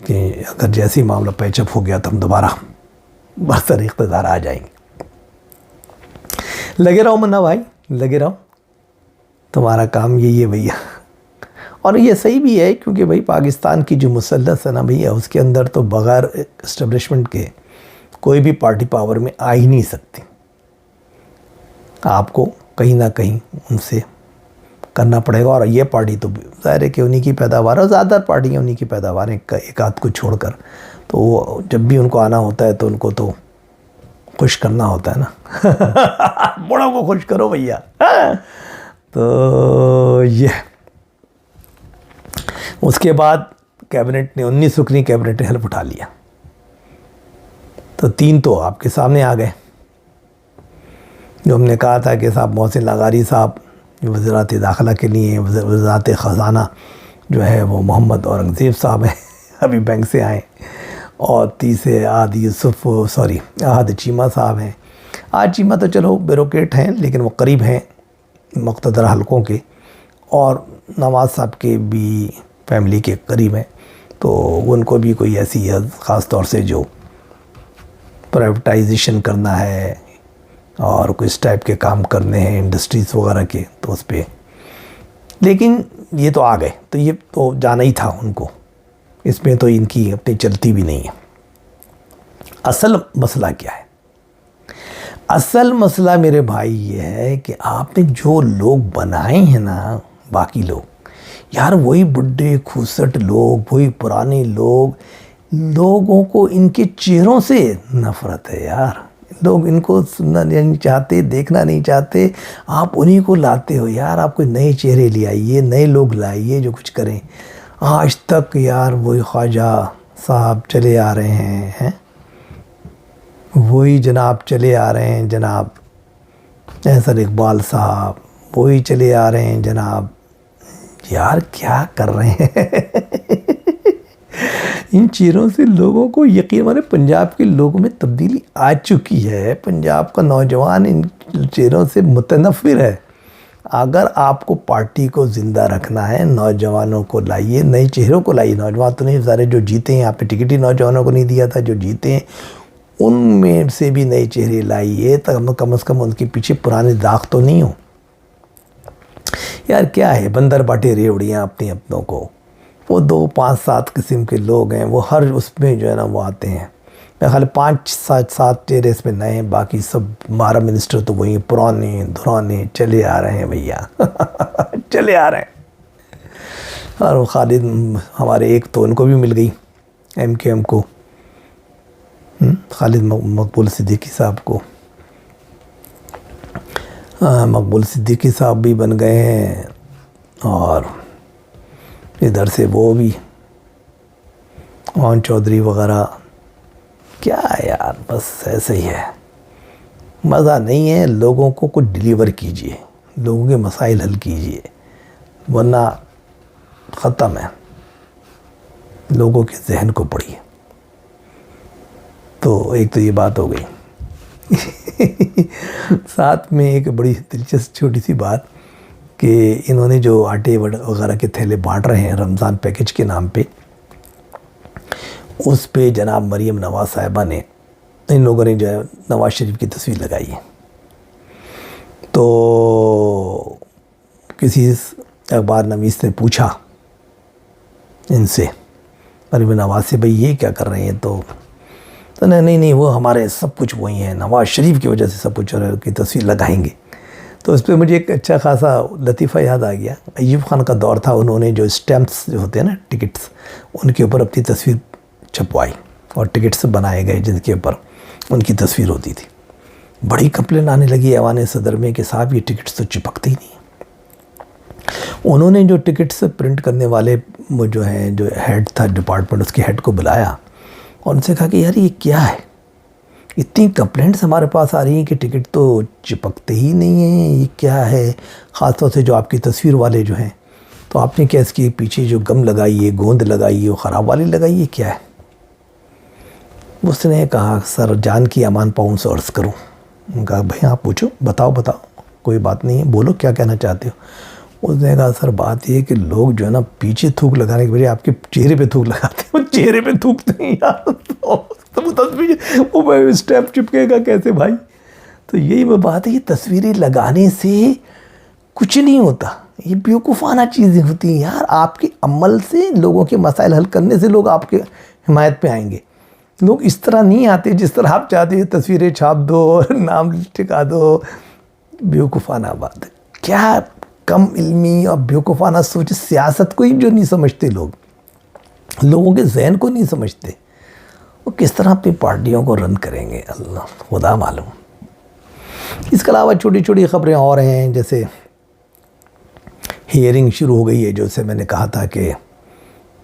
کہ اگر جیسے ہی معاملہ پیچ اپ ہو گیا تو ہم دوبارہ برسر اقتدار آ جائیں گے. لگے رہو منا بھائی، لگے رہو، تمہارا کام یہی ہے بھیا. اور یہ صحیح بھی ہے، کیونکہ بھائی پاکستان کی جو مسلط ہے نا بھیا، اس کے اندر تو بغیر اسٹیبلشمنٹ کے کوئی بھی پارٹی پاور میں آ ہی نہیں سکتی. آپ کو کہیں نہ کہیں ان سے کرنا پڑے گا. اور یہ پارٹی تو ظاہر ہے کہ انہی کی پیداوار ہے، زیادہ تر پارٹیاں انہی کی پیداوار ہیں ایک آدھ کو چھوڑ کر. تو وہ جب بھی ان کو آنا ہوتا ہے تو ان کو تو خوش کرنا ہوتا ہے نا. بڑوں کو خوش کرو بھیا. تو یہ اس کے بعد کیبنٹ نے 19 رکنی کیبنٹ نے حلف اٹھا لیا. تو 3 تو آپ کے سامنے آ گئے. جو ہم نے کہا تھا کہ صاحب محسن لاغاری صاحب جو وزارت داخلہ کے لیے، وزارت خزانہ جو ہے وہ محمد اورنگزیب صاحب ہیں، ابھی بینک سے آئیں. اور تیسرے احد چیمہ صاحب ہیں. احد چیمہ تو چلو بیوروکریٹ ہیں لیکن وہ قریب ہیں مقتدر حلقوں کے، اور نواز صاحب کے بھی فیملی کے قریب ہیں. تو ان کو بھی کوئی ایسی خاص طور سے جو پرائیویٹائزیشن کرنا ہے اور کوئی اس ٹائپ کے کام کرنے ہیں انڈسٹریز وغیرہ کے، تو اس پہ. لیکن یہ تو آ گئے، تو یہ تو جانا ہی تھا ان کو، اس میں تو ان کی اپنی چلتی بھی نہیں ہے. اصل مسئلہ کیا ہے؟ اصل مسئلہ میرے بھائی یہ ہے کہ آپ نے جو لوگ بنائے ہیں نا، باقی لوگ یار وہی بڈھے کھوسٹ لوگ، وہی پرانے لوگ. لوگوں کو ان کے چہروں سے نفرت ہے یار. لوگ ان کو سننا نہیں چاہتے، دیکھنا نہیں چاہتے. آپ انہی کو لاتے ہو یار. آپ کوئی نئے چہرے لے آئیے، نئے لوگ لائیے جو کچھ کریں. آج تک یار وہی خواجہ صاحب چلے آ رہے ہیں، وہی جناب چلے آ رہے ہیں، جناب احسن اقبال صاحب وہی چلے آ رہے ہیں جناب. یار کیا کر رہے ہیں؟ ان چہروں سے لوگوں کو یقین مانے پنجاب کے لوگوں میں تبدیلی آ چکی ہے. پنجاب کا نوجوان ان چہروں سے متنفر ہے. اگر آپ کو پارٹی کو زندہ رکھنا ہے، نوجوانوں کو لائیے، نئے چہروں کو لائیے. نوجوان تو نہیں، سارے جو جیتے ہیں، آپ نے ٹکٹ ہی نوجوانوں کو نہیں دیا تھا. جو جیتے ہیں ان میں سے بھی نئے چہرے لائیے، تاکہ کم از کم ان کے پیچھے پرانے داغ تو نہیں ہوں. یار کیا ہے، بندر باٹے ریوڑیاں اپنی اپنوں کو. وہ 2 5 7 قسم کے لوگ ہیں، وہ ہر اس میں جو ہے نا وہ آتے ہیں. میرے خیال 5 7 چہرے اس میں نئے ہیں، باقی سب 12 منسٹر تو وہی پرانے درانے چلے آ رہے ہیں بھیا. چلے آ رہے ہیں. اور وہ خالد ہمارے ایک تو ان کو بھی مل گئی، ایم کے ایم کو، خالد مقبول صدیقی صاحب کو. مقبول صدیقی صاحب بھی بن گئے ہیں، اور ادھر سے وہ بھی عون چودھری وغیرہ. کیا ہے یار، بس ایسے ہی ہے. مزہ نہیں ہے. لوگوں کو کچھ ڈیلیور کیجئے، لوگوں کے مسائل حل کیجئے، ورنہ ختم ہے. لوگوں کے ذہن کو پڑھیے. تو ایک تو یہ بات ہو گئی. ساتھ میں ایک بڑی دلچسپ چھوٹی سی بات کہ انہوں نے جو آٹے وغیرہ کے تھیلے بانٹ رہے ہیں رمضان پیکج کے نام پہ، اس پہ جناب مریم نواز صاحبہ نے، ان لوگوں نے جو ہے نواز شریف کی تصویر لگائی ہے. تو کسی اخبار نویس نے پوچھا ان سے، مریم نواز سے، بھئی یہ کیا کر رہے ہیں؟ تو نہیں وہ ہمارے سب کچھ وہی ہیں، نواز شریف کی وجہ سے سب کچھ کی تصویر لگائیں گے. تو اس پہ مجھے ایک اچھا خاصا لطیفہ یاد آ گیا. ایوب خان کا دور تھا، انہوں نے جو اسٹیمپس جو ہوتے ہیں نا، ٹکٹس، ان کے اوپر اپنی تصویر چھپوائی اور ٹکٹس بنائے گئے جن کے اوپر ان کی تصویر ہوتی تھی. بڑی کمپلین آنے لگی ایوان صدر میں کہ صاحب یہ ٹکٹس تو چپکتے ہی نہیں ہیں. انہوں نے جو ٹکٹس پرنٹ کرنے والے وہ جو ہیں، جو ہیڈ تھا ڈپارٹمنٹ، اس کے ہیڈ کو بلایا اور ان سے کہا کہ یار یہ کیا ہے؟ اتنی کمپلینٹس ہمارے پاس آ رہی ہیں کہ ٹکٹ تو چپکتے ہی نہیں ہیں، یہ کیا ہے؟ خاص طور سے جو آپ کی تصویر والے جو ہیں، تو آپ نے کیا اس کے پیچھے جو گم لگائی ہے، گوند لگائی ہے، وہ خراب والی لگائی ہے، کیا ہے؟ اس نے کہا سر جان کی امان پاؤں سے عرض کروں. کہا بھائی آپ پوچھو، بتاؤ کوئی بات نہیں ہے، بولو کیا کہنا چاہتے ہو. اس نے کہا سر بات یہ ہے کہ لوگ جو ہے نا پیچھے تھوک لگانے کے بجائے آپ کے چہرے پہ تھوک لگاتے ہیں، وہ چہرے پہ تھوکتے ہیں یار، تو وہ تصویر وہ اسٹیپ چپکے گا کیسے بھائی؟ تو یہی وہ بات ہے، یہ تصویریں لگانے سے کچھ نہیں ہوتا، یہ بیوقوفانہ چیزیں ہوتی ہیں یار۔ آپ کے عمل سے لوگوں کے مسائل حل کرنے سے لوگ آپ کے حمایت پہ آئیں گے۔ لوگ اس طرح نہیں آتے جس طرح آپ چاہتے ہیں، تصویریں چھاپ دو اور نام ٹکا دو۔ بیوقوفانہ بات ہے، کیا کم علمی اور بیوقوفانہ سوچ، سیاست کو ہی جو نہیں سمجھتے لوگوں کے ذہن کو نہیں سمجھتے، وہ کس طرح اپنی پارٹیوں کو رن کریں گے، اللہ خدا معلوم۔ اس کے علاوہ چھوٹی چھوٹی خبریں اور ہیں، جیسے ہیئرنگ شروع ہو گئی ہے، جو سے میں نے کہا تھا کہ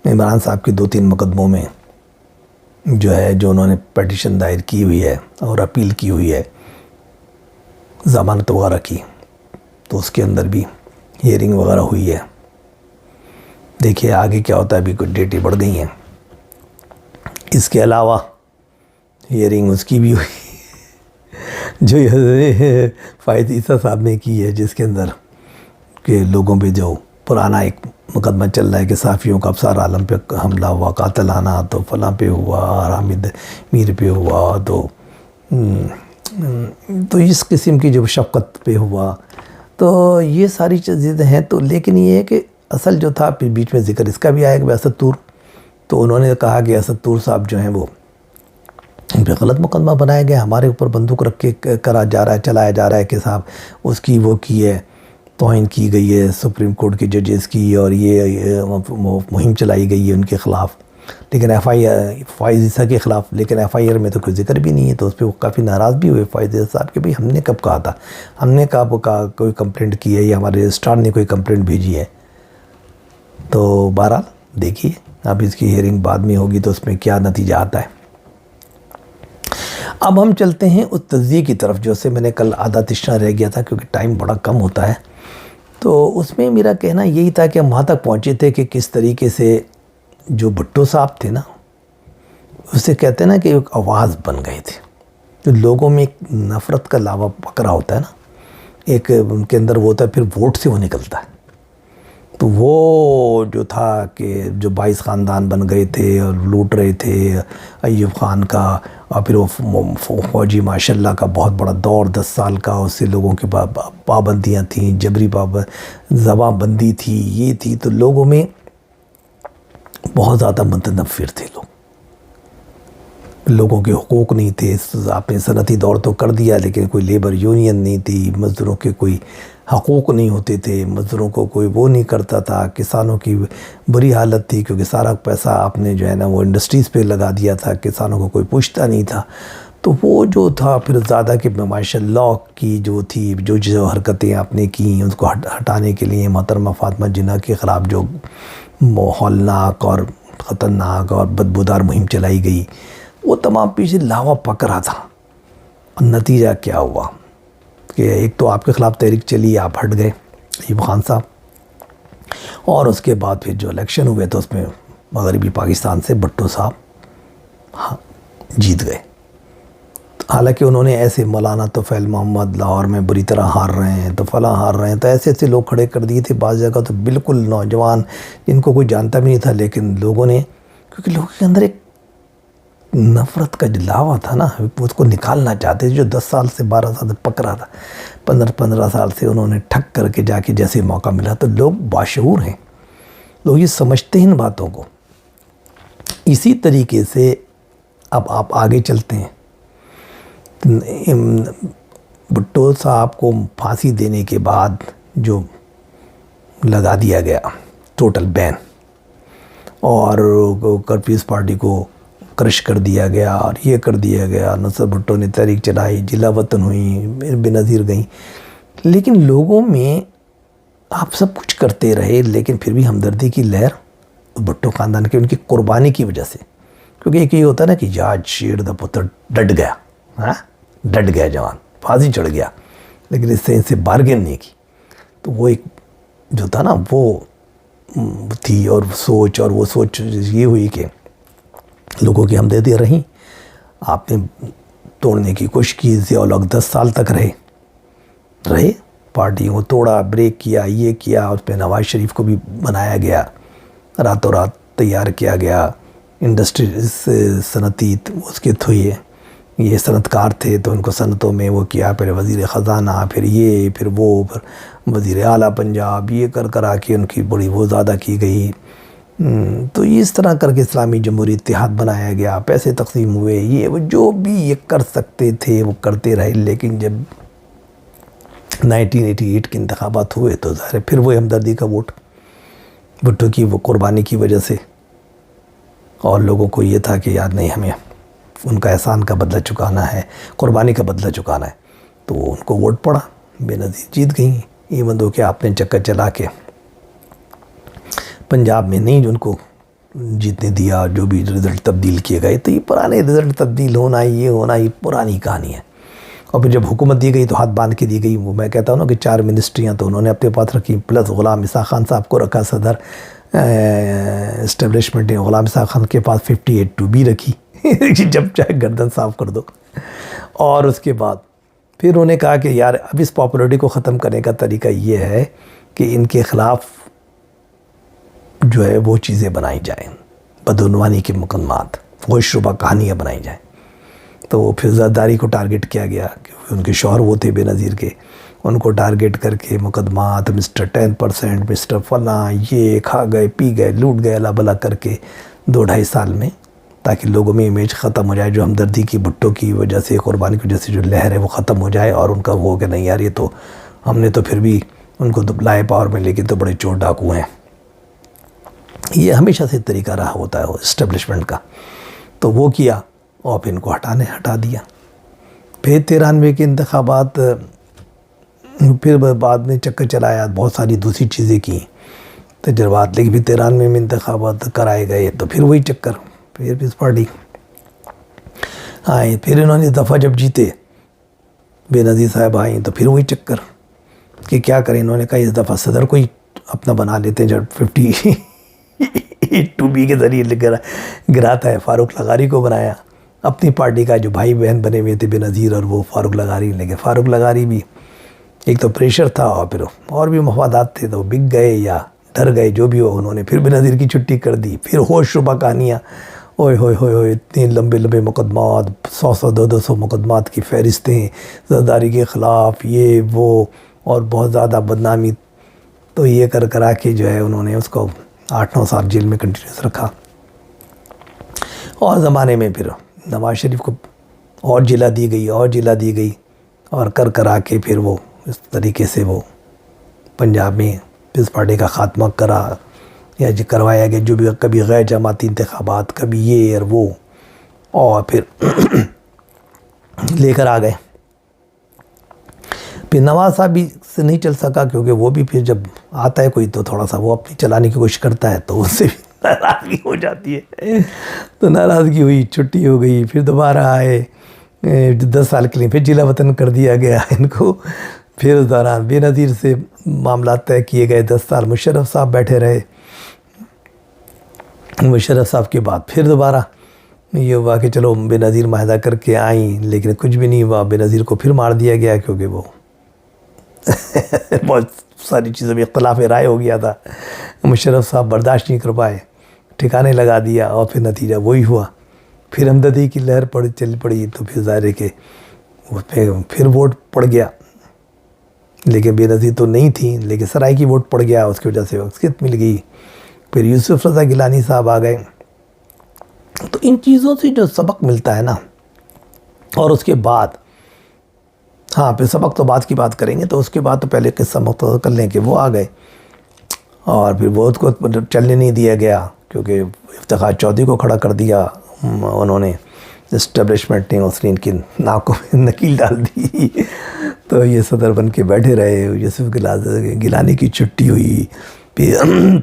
عمران صاحب کے 2-3 مقدموں میں جو ہے، جو انہوں نے پیٹیشن دائر کی ہوئی ہے اور اپیل کی ہوئی ہے ضمانت وغیرہ کی، تو اس کے اندر بھی ہیئرنگ وغیرہ ہوئی ہے۔ دیکھیے آگے کیا ہوتا ہے، ابھی کچھ ڈیٹیں بڑھ گئی ہیں۔ اس کے علاوہ ہیئرنگ اس کی بھی ہوئی جو فائد عیسیٰ صاحب نے کی ہے، جس کے اندر کہ لوگوں پہ جو پرانا ایک مقدمہ چل رہا ہے کہ صحافیوں کا ابصار عالم پہ حملہ ہوا، قاتلانہ، تو فلاں پہ ہوا، حامد میر پہ ہوا، تو اس قسم کی جو شفقت پہ ہوا، تو یہ ساری چیزیں ہیں۔ تو لیکن یہ ہے کہ اصل جو تھا، پھر بیچ میں ذکر اس کا بھی آیا کہ اسد طور، تو انہوں نے کہا کہ اسد طور صاحب جو ہیں وہ ان پہ غلط مقدمہ بنایا گیا، ہمارے اوپر بندوق رکھ کے چلایا جا رہا ہے کہ صاحب اس کی وہ کی ہے، توہین کی گئی ہے سپریم کورٹ کے ججز کی، اور یہ مہم چلائی گئی ہے ان کے خلاف، لیکن فائز عیسیٰ کے خلاف، لیکن ایف آئی آر میں تو کوئی ذکر بھی نہیں ہے۔ تو اس پہ وہ کافی ناراض بھی ہوئے فائز عیسیٰ صاحب کہ بھئی ہم نے کب کہا تھا، ہم نے کہا کوئی کمپلینٹ کی ہے یا ہمارے رجسٹرار نے کوئی کمپلینٹ بھیجی ہے؟ تو بہرحال دیکھیے اب اس کی ہیئرنگ بعد میں ہوگی تو اس میں کیا نتیجہ آتا ہے۔ اب ہم چلتے ہیں اس تجزیے کی طرف، جو سے میں نے کل آدھا تشنا رہ گیا تھا کیونکہ ٹائم بڑا کم ہوتا ہے۔ تو اس میں میرا کہنا یہی تھا کہ ہم وہاں تک پہنچے تھے کہ کس طریقے سے جو بھٹو صاحب تھے نا، اسے کہتے ہیں نا کہ ایک آواز بن گئے تھے، تو لوگوں میں ایک نفرت کا لاوا پکڑا ہوتا ہے نا، ایک ان کے اندر وہ ہوتا ہے، پھر ووٹ سے وہ نکلتا ہے۔ تو وہ جو تھا کہ جو 22 خاندان بن گئے تھے اور لوٹ رہے تھے ایوب خان کا، اور پھر وہ فوجی ماشاء اللہ کا بہت بڑا دور 10 سال کا، اس سے لوگوں کے پابندیاں تھیں، جبری زباں بندی تھی، یہ تھی، تو لوگوں میں بہت زیادہ متنفر تھے لوگوں کے حقوق نہیں تھے۔ آپ نے صنعتی دور تو کر دیا، لیکن کوئی لیبر یونین نہیں تھی، مزدوروں کے کوئی حقوق نہیں ہوتے تھے، مزدوروں کو کوئی وہ نہیں کرتا تھا، کسانوں کی بری حالت تھی کیونکہ سارا پیسہ آپ نے جو ہے نا وہ انڈسٹریز پہ لگا دیا تھا، کسانوں کو کوئی پوچھتا نہیں تھا۔ تو وہ جو تھا پھر زیادہ کہ معاشی لاء کی جو تھی، جو حرکتیں آپ نے کی اس کو ہٹانے کے لیے محترمہ فاطمہ جناح کے خلاف جو ہولناک اور خطرناک اور بدبودار مہم چلائی گئی، وہ تمام پیچھے لاوا پک رہا تھا۔ اور نتیجہ کیا ہوا کہ ایک تو آپ کے خلاف تحریک چلی، آپ ہٹ گئے ایوب خان صاحب، اور اس کے بعد پھر جو الیکشن ہوئے تو اس میں مغربی پاکستان سے بھٹو صاحب جیت گئے۔ حالانکہ انہوں نے ایسے مولانا طفیل محمد لاہور میں بری طرح ہار رہے ہیں، تو فلاں ہار رہے ہیں، تو ایسے لوگ کھڑے کر دیے تھے بعض جگہ، تو بالکل نوجوان جن کو کوئی جانتا بھی نہیں تھا، لیکن لوگوں نے، کیونکہ لوگوں کے اندر ایک نفرت کا جو لاوا تھا نا، اس کو نکالنا چاہتے تھے، جو 10 سال سے 12 سال سے پک رہا تھا، 15 سال سے انہوں نے ٹھک کر کے جا کے جیسے موقع ملا۔ تو لوگ باشعور ہیں، لوگ یہ سمجھتے ہیں ان باتوں کو۔ اسی طریقے سے اب آپ آگے چلتے ہیں، بھٹو صاحب کو پھانسی دینے کے بعد جو لگا دیا گیا ٹوٹل بین، اور پیپلز پارٹی کو کرش کر دیا گیا، اور یہ کر دیا گیا، نصرت بھٹو نے تحریک چلائی، جلا وطن ہوئی، بے نظیر گئیں، لیکن لوگوں میں آپ سب کچھ کرتے رہے، لیکن پھر بھی ہمدردی کی لہر بھٹو خاندان کے ان کی قربانی کی وجہ سے، کیونکہ ایک یہ ہوتا ہے نا کہ یاد شیر دا پتر ڈٹ گیا، ڈٹ گیا جوان، پھانسی چڑھ گیا، لیکن اس سے ان سے بارگن نہیں کی، تو وہ ایک جو تھا نا وہ تھی، اور سوچ، اور وہ سوچ یہ ہوئی کہ لوگوں کی ہمدردی رہیں، آپ نے توڑنے کی کوشش کی، ضیاء الحق 10 سال تک رہے، پارٹیوں کو توڑا، بریک کیا، یہ کیا، اس پہ نواز شریف کو بھی بنایا گیا، راتوں رات تیار کیا گیا، انڈسٹری صنعتی اس کے تھرو یہ صنعت کار تھے تو ان کو صنعتوں میں وہ کیا، پھر وزیر خزانہ، پھر یہ، پھر وہ، پھر وزیر اعلیٰ پنجاب، یہ کر کے ان کی بڑی وہ زیادہ کی گئی۔ تو اس طرح کر کے اسلامی جمہوری اتحاد بنایا گیا، پیسے تقسیم ہوئے، یہ وہ جو بھی یہ کر سکتے تھے وہ کرتے رہے۔ لیکن جب 1988 کے انتخابات ہوئے تو ظاہر ہے پھر وہ ہمدردی کا ووٹ، بھٹو کی وہ قربانی کی وجہ سے، اور لوگوں کو یہ تھا کہ یار نہیں، ہمیں ان کا احسان کا بدلہ چکانا ہے، قربانی کا بدلہ چکانا ہے، تو ان کو ووٹ پڑا، بے نظیر جیت گئیں۔ ایون دو کہ آپ نے چکر چلا کے پنجاب میں نہیں ان کو جیتنے دیا، جو بھی رزلٹ تبدیل کیے گئے، تو یہ پرانے رزلٹ تبدیل ہونا، یہ پرانی کہانی ہے۔ اور پھر جب حکومت دی گئی تو ہاتھ باندھ کے دی گئی۔ وہ میں کہتا ہوں نا کہ 4 منسٹریاں تو انہوں نے اپنے پاس رکھی، پلس غلام اسحاق خان صاحب کو رکھا صدر اسٹیبلشمنٹ نے، غلام اسحاق خان کے پاس 58(2) بھی رکھی جب چاہے گردن صاف کر دو۔ اور اس کے بعد پھر انہوں نے کہا کہ یار اب اس پاپولرٹی کو ختم کرنے کا طریقہ یہ ہے کہ ان کے خلاف جو ہے وہ چیزیں بنائی جائیں، بدعنوانی کے مقدمات، ہوش ربا کہانیاں بنائی جائیں۔ تو پھر زرداری کو ٹارگٹ کیا گیا، کہ ان کے شوہر وہ تھے بے نظیر کے، ان کو ٹارگٹ کر کے مقدمات، مسٹر 10%، مسٹر فلاں، یہ کھا گئے، پی گئے، لوٹ گئے، اللہ بلا کر کے 2-2.5 سال میں، تاکہ لوگوں میں امیج ختم ہو جائے، جو ہمدردی کی بھٹو کی وجہ سے، قربانی کی وجہ سے جو لہر ہے وہ ختم ہو جائے، اور ان کا وہ کہ نہیں یار یہ تو ہم نے تو پھر بھی ان کو لائے پاور میں، لیکن تو بڑے چور ڈاکو ہیں۔ یہ ہمیشہ سے طریقہ رہا ہوتا ہے اسٹیبلشمنٹ کا۔ تو وہ کیا اور پھر ان کو ہٹا دیا۔ پھر 93 کے انتخابات، پھر بعد میں چکر چلایا، بہت ساری دوسری چیزیں کی تجربات، لیکن پھر 93 میں انتخابات کرائے گئے تو پھر وہی چکر، پھر پیس پارٹی آئے، پھر انہوں نے اس دفعہ جب جیتے بے نظیر صاحب آئیں تو پھر وہی چکر کہ کیا کریں۔ انہوں نے کہا اس دفعہ صدر کو ہی اپنا بنا لیتے ہیں، جب 58(2) کے ذریعے گراتا ہے، فاروق لغاری کو بنایا، اپنی پارٹی کا جو بھائی بہن بنے ہوئے تھے بے نظیر اور وہ فاروق لغاری، لیکن فاروق لغاری بھی ایک تو پریشر تھا اور پھر اور بھی مفادات تھے، تو بک گئے یا ڈر گئے، جو بھی ہو، انہوں نے پھر بے نظیر کی چھٹی کر دی۔ پھر ہوش ربا کہانیاں، اوئے ہوئے ہوئے ہوئے، اتنے لمبے مقدمات، 100 200 مقدمات کی فہرستیں زرداری کے خلاف، یہ وہ، اور بہت زیادہ بدنامی۔ تو یہ کرا کے جو ہے انہوں نے اس کو 8-9 سال جیل میں کنٹینیوس رکھا۔ اور زمانے میں پھر نواز شریف کو اور جلا دی گئی، اور کرا کے پھر وہ اس طریقے سے وہ پنجاب میں پیپلز پارٹی کا خاتمہ کروایا گیا، جو بھی کبھی غیر جماعتی انتخابات، کبھی یہ اور وہ، اور پھر لے کر آ گئے۔ پھر نواز صاحب بھی سے نہیں چل سکا، کیونکہ وہ بھی پھر جب آتا ہے کوئی تو تھوڑا سا وہ اپنی چلانے کی کوشش کرتا ہے، تو اس سے بھی ناراضگی ہو جاتی ہے، تو ناراضگی ہوئی، چھٹی ہو گئی، پھر دوبارہ آئے 10 سال کے لیے، پھر ضلع وطن کر دیا گیا ان کو۔ پھر اس دوران بے نظیر سے معاملات طے کیے گئے، 10 سال مشرف صاحب بیٹھے رہے۔ مشرف صاحب کے بعد پھر دوبارہ یہ ہوا کہ چلو بے نظیر معاہدہ کر کے آئیں، لیکن کچھ بھی نہیں ہوا، بے نظیر کو پھر مار دیا گیا، کیونکہ وہ بہت ساری چیزوں میں اختلاف رائے ہو گیا تھا۔ مشرف صاحب برداشت نہیں کر پائے، ٹھکانے لگا دیا، اور پھر نتیجہ وہی ہوا۔ پھر ہمدردی کی لہر چل پڑی، تو پھر ظاہر ہے کہ پھر ووٹ پڑ گیا، لیکن بے نظیر تو نہیں تھی، لیکن سرائی کی ووٹ پڑ گیا، اس کی وجہ سے وقت مل گئی۔ پھر یوسف رضا گیلانی صاحب آ گئے۔ تو ان چیزوں سے جو سبق ملتا ہے نا، اور اس کے بعد ہاں پھر سبق تو بعد کی بات کریں گے، تو اس کے بعد تو پہلے قصہ مختصر کر لیں کہ وہ آ گئے، اور پھر وہ کو چلنے نہیں دیا گیا، کیونکہ افتخار چودھری کو کھڑا کر دیا انہوں نے، اسٹیبلشمنٹ نے، اس نے ان کی ناکوں میں نکیل ڈال دی، تو یہ صدر بن کے بیٹھے رہے۔ یوسف گیلانی کی چھٹی ہوئی، پھر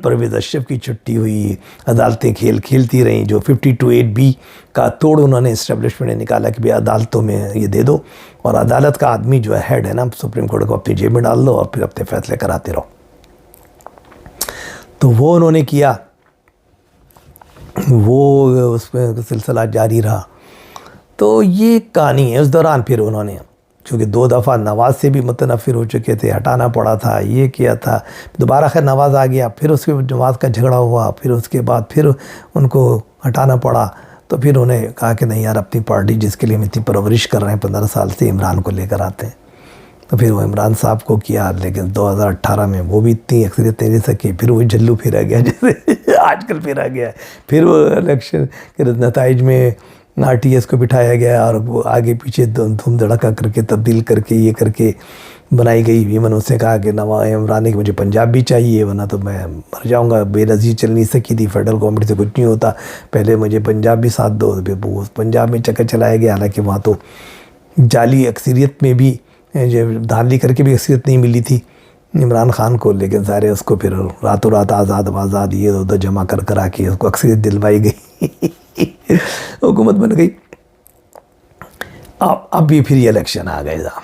پرویز اشرف کی چھٹی ہوئی، عدالتیں کھیلتی رہیں، جو 52(8) کا توڑ انہوں نے اسٹیبلشمنٹ نے نکالا کہ بھئی عدالتوں میں یہ دے دو، اور عدالت کا آدمی جو ہے ہیڈ ہے نا سپریم کورٹ کو، اپنی جیب میں ڈال دو اور پھر اپنے فیصلے کراتے رہو۔ تو وہ انہوں نے کیا، وہ اس میں سلسلہ جاری رہا۔ تو یہ کہانی ہے۔ اس دوران پھر انہوں نے چونکہ 2 دفعہ نواز سے بھی متنفر ہو چکے تھے، ہٹانا پڑا تھا، یہ کیا تھا، دوبارہ خیر نواز آ گیا، پھر اس کے نواز کا جھگڑا ہوا، پھر اس کے بعد پھر ان کو ہٹانا پڑا، تو پھر انہیں کہا کہ نہیں یار اپنی پارٹی جس کے لیے ہم اتنی پرورش کر رہے ہیں 15 سال سے، عمران کو لے کر آتے ہیں، تو پھر وہ عمران صاحب کو کیا، لیکن 2018 میں وہ بھی اتنی اکثریت نہیں دے سکے، پھر وہ جھلو پھیرا گیا جیسے آج کل پھیرا گیا ہے، پھر وہ الیکشن کے نتائج میں آر ٹی ایس کو بٹھایا گیا اور وہ آگے پیچھے دھوم دھڑکا کر کے تبدیل کر کے یہ کر کے بنائی گئی۔ ایون اس نے کہا کہ عمران کہ مجھے پنجاب بھی چاہیے ورنہ تو میں مر جاؤں گا، بے نظیر چل نہیں سکی تھی، فیڈرل گورنمنٹ سے کچھ نہیں ہوتا، پہلے مجھے پنجاب بھی ساتھ دو، پھر وہ پنجاب میں چکر چلایا گیا، حالانکہ وہاں تو جعلی اکثریت میں بھی دھاندلی کر کے بھی اکثریت نہیں ملی تھی عمران خان کو، لیکن سارے اس کو پھر راتوں رات آزاد یہ ادھر جمع کر آ کے اس کو اکثریت دلوائی گئی حکومت بن گئی۔ اب بھی پھر یہ الیکشن آ گئے صاحب،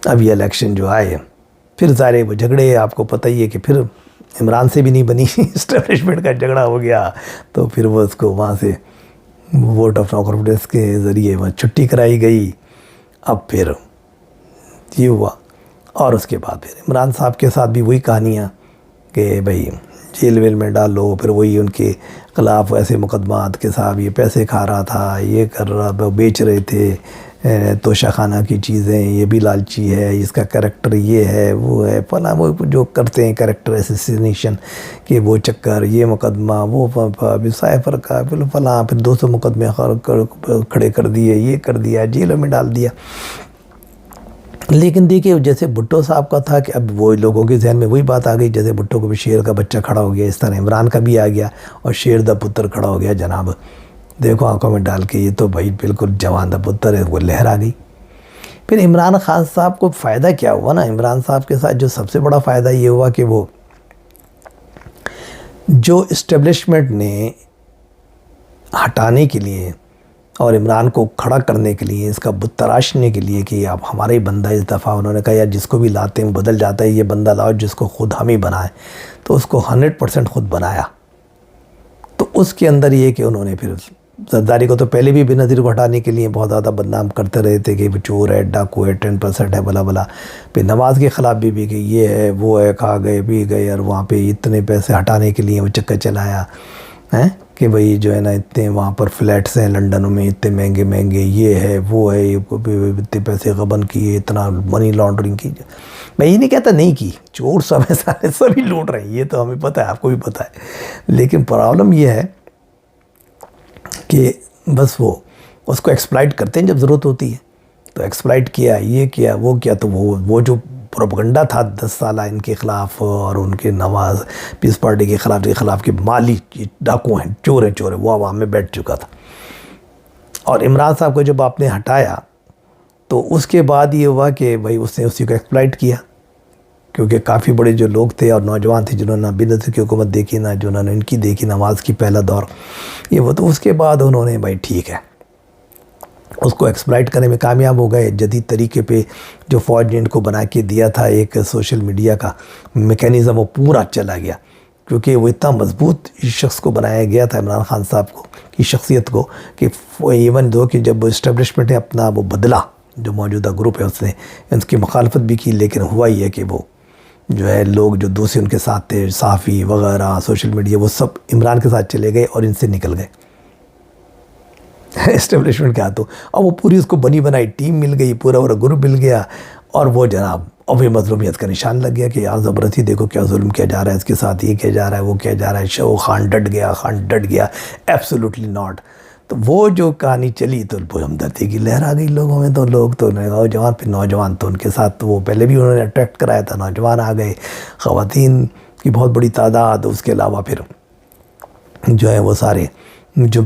اب یہ الیکشن جو آئے پھر سارے وہ جھگڑے، آپ کو پتہ ہی ہے کہ پھر عمران سے بھی نہیں بنی اسٹیبلشمنٹ کا جھگڑا ہو گیا، تو پھر وہ اس کو وہاں سے ووٹ آف نو کانفیڈنس کے ذریعے وہاں چھٹی کرائی گئی۔ اب پھر یہ ہوا، اور اس کے بعد پھر عمران صاحب کے ساتھ بھی وہی کہانیاں کہ بھئی جیل ویل میں ڈالو، پھر وہی ان کے خلاف ایسے مقدمات کہ صاحب یہ پیسے کھا رہا تھا، یہ کر رہا، بیچ رہے تھے توشہ خانہ کی چیزیں، یہ بھی لالچی ہے، اس کا کریکٹر یہ ہے وہ ہے فلاں، وہ جو کرتے ہیں کریکٹر اسیسینیشن کہ وہ چکر، یہ مقدمہ، وہ سائفر کا فلاں، پھر 200 مقدمے کھڑے کر دیے، یہ کر دیا، جیلوں میں ڈال دیا۔ لیکن دیکھیے جیسے بھٹو صاحب کا تھا کہ اب وہ لوگوں کے ذہن میں وہی بات آ گئی، جیسے بھٹو کو بھی شیر کا بچہ کھڑا ہو گیا، اس طرح عمران کا بھی آ گیا اور شیر دا پتر کھڑا ہو گیا، جناب دیکھو آنکھوں میں ڈال کے یہ تو بھائی بالکل جوان دا پتر ہے، وہ لہر آ گئی۔ پھر عمران خان صاحب کو فائدہ کیا ہوا نا، عمران صاحب کے ساتھ جو سب سے بڑا فائدہ یہ ہوا کہ وہ جو اسٹیبلشمنٹ نے ہٹانے کے لیے اور عمران کو کھڑا کرنے کے لیے، اس کا بت تراشنے کے لیے کہ اب ہمارا ہی بندہ اس دفعہ، انہوں نے کہا یار جس کو بھی لاتے ہیں بدل جاتا ہے، یہ بندہ لاؤ جس کو خود ہم ہی بنائیں، تو اس کو 100% خود بنایا۔ تو اس کے اندر یہ کہ انہوں نے پھر زرداری کو تو پہلے بھی بے نظیر کو ہٹانے کے لیے بہت زیادہ بدنام کرتے رہے تھے کہ چور ہے، ڈاکو ہے، 10% ہے، بلا بلا، پھر نواز کے خلاف بھی کہ یہ ہے وہ ہے، کھا گئے پی گئے، اور وہاں پہ اتنے پیسے ہٹانے کے لیے وہ چکر چلایا ہیں کہ بھئی جو ہے نا اتنے وہاں پر فلیٹس ہیں لنڈن میں، اتنے مہنگے مہنگے، یہ ہے وہ ہے، اتنے پیسے غبن کیے، اتنا منی لانڈرنگ کی۔ میں یہ نہیں کہتا نہیں کی، چور سب ہے، سارے سبھی لوٹ رہے ہیں، یہ تو ہمیں پتہ ہے، آپ کو بھی پتہ ہے، لیکن پرابلم یہ ہے کہ بس وہ اس کو ایکسپلائٹ کرتے ہیں جب ضرورت ہوتی ہے، تو ایکسپلائٹ کیا، یہ کیا، وہ کیا، تو وہ جو پروپیگنڈا تھا 10 سالہ ان کے خلاف اور ان کے نواز پیس پارٹی کے خلاف کہ مالی ڈاکو ہیں، چور ہیں، وہ عوام میں بیٹھ چکا تھا۔ اور عمران صاحب کو جب آپ نے ہٹایا تو اس کے بعد یہ ہوا کہ بھائی اس نے اسی کو ایکسپلائٹ کیا، کیونکہ کافی بڑے جو لوگ تھے اور نوجوان تھے جنہوں نے بینظیر کی حکومت دیکھی، نہ جنہوں نے ان کی دیکھی، نواز کی پہلا دور یہ وہ، تو اس کے بعد انہوں نے بھائی ٹھیک ہے اس کو ایکسپلائٹ کرنے میں کامیاب ہو گئے۔ جدید طریقے پہ جو فوج نے ان کو بنا کے دیا تھا ایک سوشل میڈیا کا میکینزم، وہ پورا چلا گیا، کیونکہ وہ اتنا مضبوط اس شخص کو بنایا گیا تھا عمران خان صاحب کو کی شخصیت کو کہ ایون دو کہ جب اسٹیبلشمنٹ نے اپنا وہ بدلا، جو موجودہ گروپ ہے اس نے اس کی مخالفت بھی کی، لیکن ہوا ہی ہے کہ وہ جو ہے لوگ جو دوسرے ان کے ساتھ تھے، صحافی وغیرہ، سوشل میڈیا، وہ سب عمران کے ساتھ چلے گئے اور ان سے نکل گئے اسٹیبلشمنٹ کے ہاتھوں، اور وہ پوری اس کو بنی بنائی ٹیم مل گئی، پورا گروپ مل گیا، اور وہ جناب اب یہ مظلومیت کا نشان لگ گیا کہ یار زبردستی دیکھو کیا ظلم کیا جا رہا ہے، اس کے ساتھ یہ کیا جا رہا ہے، وہ کیا جا رہا ہے، شو خان ڈٹ گیا، ایبسولوٹلی ناٹ۔ تو وہ جو کہانی چلی تو ہمدردی کی لہر آ گئی لوگوں میں، تو لوگ تو نوجوان، پھر نوجوان تو ان کے ساتھ تو وہ پہلے بھی انہوں نے اٹریکٹ کرایا تھا، نوجوان آ گئے، خواتین کی بہت بڑی تعداد، اس کے علاوہ پھر جو ہے وہ سارے جو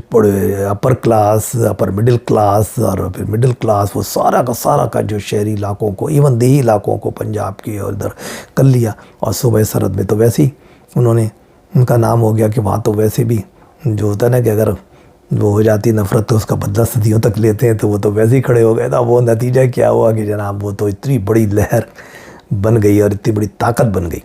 upper class, upper middle class, اور پھر مڈل کلاس، وہ سارا کا جو شہری علاقوں کو، ایون دیہی علاقوں کو پنجاب کے اور ادھر کر لیا، اور صوبہ سرحد میں تو ویسے ہی انہوں نے ان کا نام ہو گیا کہ وہاں تو ویسے بھی جو ہوتا ہے نا کہ اگر وہ ہو جاتی نفرت تو اس کا بدلہ صدیوں تک لیتے ہیں، تو وہ تو ویسے ہی کھڑے ہو گئے تھا۔ وہ نتیجہ کیا ہوا کہ جناب وہ تو اتنی بڑی لہر بن گئی اور اتنی بڑی طاقت بن گئی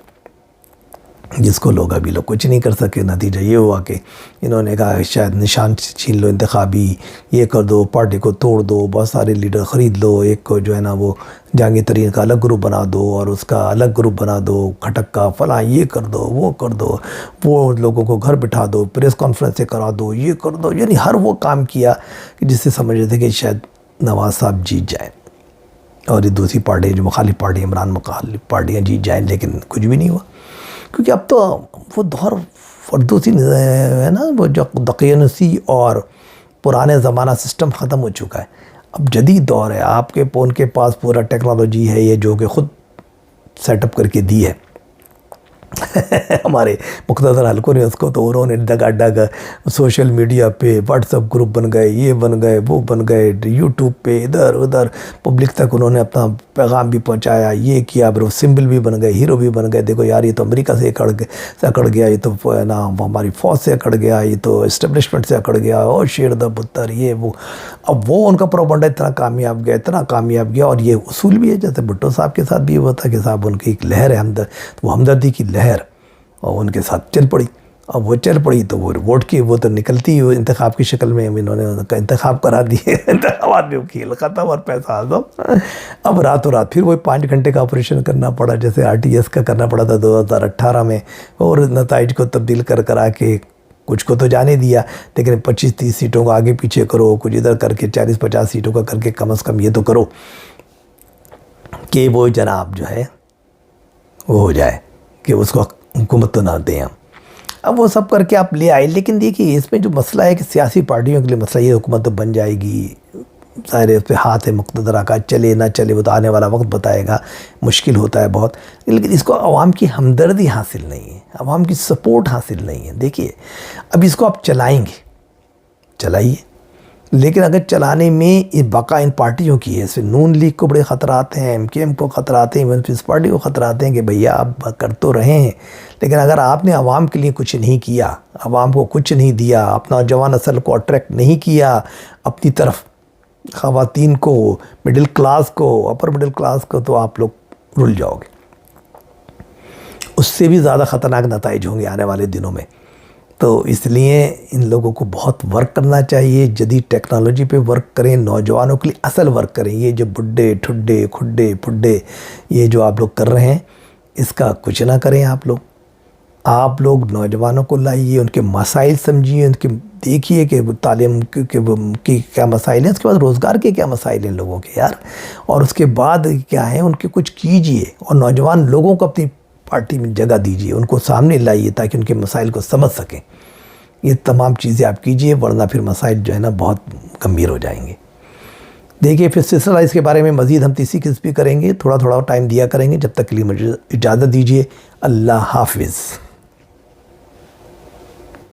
جس کو ابھی لوگ کچھ نہیں کر سکے. نتیجہ یہ ہوا کہ انہوں نے کہا شاید نشان چھین لو انتخابی، یہ کر دو، پارٹی کو توڑ دو، بہت سارے لیڈر خرید لو، ایک کو جو ہے نا وہ جہانگیر ترین کا الگ گروپ بنا دو اور اس کا الگ گروپ بنا دو، کھٹک کا فلاں یہ کر دو، وہ کر دو، وہ لوگوں کو گھر بٹھا دو، پریس کانفرنسیں کرا دو، یہ کر دو. یعنی ہر وہ کام کیا کہ جس سے سمجھ رہے تھے کہ شاید نواز صاحب جیت جائیں اور یہ دوسری پارٹی جو مخالف پارٹی عمران مخالف پارٹیاں جیت جائیں، لیکن کچھ بھی نہیں ہوا. کیونکہ اب تو وہ دور فردوسی ہے نا، وہ جو دقیانوسی اور پرانے زمانہ سسٹم ختم ہو چکا ہے. اب جدید دور ہے، آپ کے ان کے پاس پورا ٹیکنالوجی ہے یہ جو کہ خود سیٹ اپ کر کے دی ہے ہمارے مقتدر حلقوں نے اس کو. تو انہوں نے ڈگا ڈگ سوشل میڈیا پہ واٹس ایپ گروپ بن گئے، یہ بن گئے، وہ بن گئے، یوٹیوب پہ ادھر ادھر پبلک تک انہوں نے اپنا پیغام بھی پہنچایا، یہ کیا، پھر وہ سمبل بھی بن گئے، ہیرو بھی بن گئے. دیکھو یار یہ تو امریکہ سے اکڑ گیا، یہ تو نا ہماری فوج سے اکڑ گیا، یہ تو اسٹیبلشمنٹ سے اکڑ گیا، اور شیر دا بتر یہ وہ. اب وہ ان کا پروپیگنڈا اتنا کامیاب گیا اور یہ اصول بھی ہے. جیسے بھٹو صاحب کے ساتھ بھی ہوا تھا کہ صاحب ان کی ایک لہر ہے وہ ہمدردی کی لہر، اور ان کے ساتھ چل پڑی. اب وہ چل پڑی تو وہ ووٹ کی وہ تو نکلتی ہوئی انتخاب کی شکل میں، انہوں نے ان کا انتخاب کرا دیے، انتخابات میں کھیل ختم اور پیسہ آزم. اب راتوں رات پھر وہ 5 گھنٹے کا آپریشن کرنا پڑا، جیسے RTS کا کرنا پڑا تھا 2018 میں، اور نتائج کو تبدیل کرا کے کچھ کو تو جانے دیا، لیکن 25-30 سیٹوں کو آگے پیچھے کرو، کچھ ادھر کر کے 40-50 سیٹوں کا کر کے کم از کم یہ تو کرو کہ وہ جناب جو ہے وہ ہو جائے کہ اس کو حکومت تو نہ دیں ہم. اب وہ سب کر کے آپ لے آئے. لیکن دیکھیے اس میں جو مسئلہ ہے کہ سیاسی پارٹیوں کے لیے مسئلہ یہ حکومت تو بن جائے گی، ظاہر ہے اس پہ ہاتھ ہے مقتدرہ کا، چلے نہ چلے وہ تو آنے والا وقت بتائے گا، مشکل ہوتا ہے بہت. لیکن اس کو عوام کی ہمدردی حاصل نہیں ہے، عوام کی سپورٹ حاصل نہیں ہے. دیکھیے اب اس کو آپ چلائیں گے، چلائیے، لیکن اگر چلانے میں بقا ان پارٹیوں کی ہے، اس میں نون لیگ کو بڑے خطرات ہیں، MKM کو خطرات ہیں، ایون پیپلز پارٹی کو خطرات ہیں کہ بھیا آپ کر تو رہے ہیں، لیکن اگر آپ نے عوام کے لیے کچھ نہیں کیا، عوام کو کچھ نہیں دیا، اپنا جوان نسل کو اٹریکٹ نہیں کیا اپنی طرف، خواتین کو، مڈل کلاس کو، اپر مڈل کلاس کو، تو آپ لوگ رل جاؤ گے. اس سے بھی زیادہ خطرناک نتائج ہوں گے آنے والے دنوں میں. تو اس لیے ان لوگوں کو بہت ورک کرنا چاہیے، جدید ٹیکنالوجی پہ ورک کریں، نوجوانوں کے لیے اصل ورک کریں. یہ جو بڈھے ٹھڈے کھڈے پھڈے یہ جو آپ لوگ کر رہے ہیں، اس کا کچھ نہ کریں. آپ لوگ نوجوانوں کو لائیے، ان کے مسائل سمجھیے، ان کے دیکھیے کہ تعلیم کی کیا مسائل ہیں، اس کے بعد روزگار کے کیا مسائل ہیں لوگوں کے یار، اور اس کے بعد کیا ہے ان کے کچھ کیجیے، اور نوجوان لوگوں کو اپنی پارٹی میں جگہ دیجیے، ان کو سامنے لائیے تاکہ ان کے مسائل کو سمجھ سکیں. یہ تمام چیزیں آپ کیجیے، ورنہ پھر مسائل جو ہے نا بہت گمبھیر ہو جائیں گے. دیکھیے پھر سلسلہ اس کے بارے میں مزید ہم تیسری قسط بھی کریں گے، تھوڑا ٹائم دیا کریں گے. جب تک کے لیے مجھے اجازت دیجیے. اللہ حافظ.